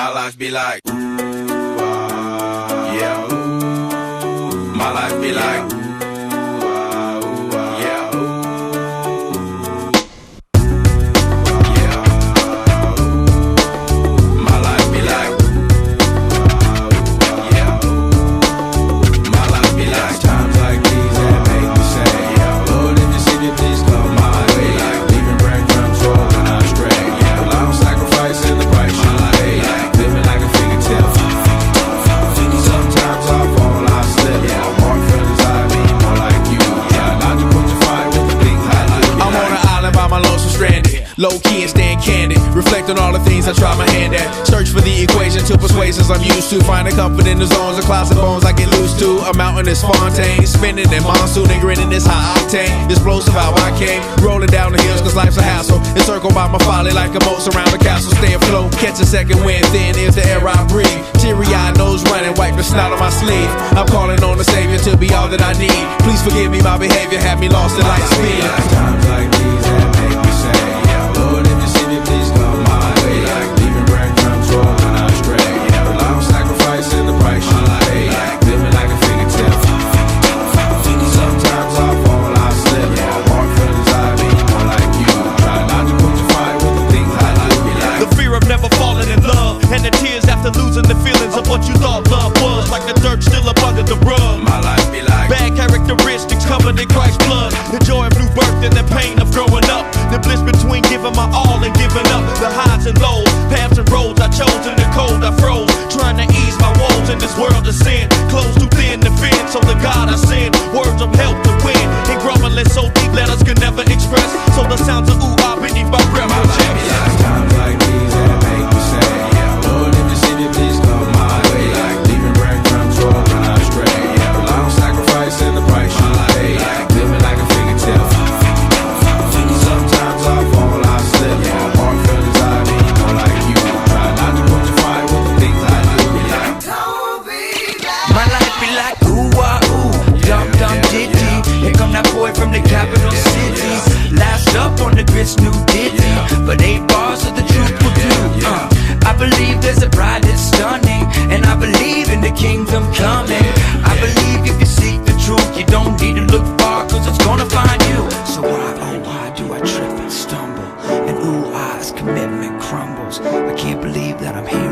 My life be like, ooh, yeah, ooh. My life be like, ooh, yeah, ooh. Yeah, ooh. My life be like, yeah, ooh. My life be like times like these that make me say, yeah, Lord, if you see me, please come my way. Like leaving breadcrumbs rolling out stray. Yeah, well, I'm sacrificing the price you pay. Like living like a figure tale. Sometimes I fall, I slip. Yeah, I walk feelings, I be more like you. Yeah, not to put your fire with the things I like. I'm on an island by my lonesome stranded. Low key and stand candid. Reflect on all the things I try my hand at. Search for the equation to persuasions I'm used to. Finding comfort in the zones of clouds and bones I get loose to. A mountain is Fontaine. Spinning in monsoon and grinning is high octane. Explosive how I came. Rolling down the hills cause life's a hassle. Encircled by my folly like a moat around the castle. Stay afloat. Catch a second wind. Thin is the air I breathe. Teary-eyed nose running. Wipe the snot on my sleeve. I'm calling on the Savior to be all that I need. Please forgive me my behavior. Had me lost in light speed. Times like these that make me say, yeah, Lord, if you see me, please come my way. Like leaving breadcrumbs rolling out stray. Yeah, well, I'm sacrificing the price you pay. Like living like a figure tale. Sometimes I fall, I slip. Yeah, I walk feelings, I be more like you. Try not to put your fire with the things I like. Be like the fear of never falling in love, and the tears after losing the feelings of what you thought love was. Like the dirt still up under the rug. my life be like Bad characteristics covered in Christ's blood. The joy of new birth and the pain of growing up. The bliss between giving my all and giving up. The highs and lows, paths and roads I chose. In the cold I froze, trying to ease my woes in this world of sin. Clothes too thin to fit, so the God I send words of help to win. And grumbling so deep letters can never express. So the sounds of ooh-ah beneath my breath my will life check. be like times like these that make me say, yeah, Lord, if you see me, please come my way. Like leaving breadcrumbs rolling out stray. Yeah, well, I'm sacrificing the price you pay. Like living like a figure tale. Sometimes I fall, I slip. Yeah, I walk feelings, I be more like you. Try not to put your fire with the things I do. Be like, My life be like ooh-ah-ooh, dum-dum ditty. Here come that boy from the capital city. Last up on the grits, new ditty. But 8 bars of the truth will do. I believe there's a bride that's stunning, and I believe in the kingdom coming. I believe if you seek the truth, you don't need to look far, cause it's gonna find you. So why, oh why do I trip and stumble? And ooh-ah's commitment crumbles. I can't believe that I'm here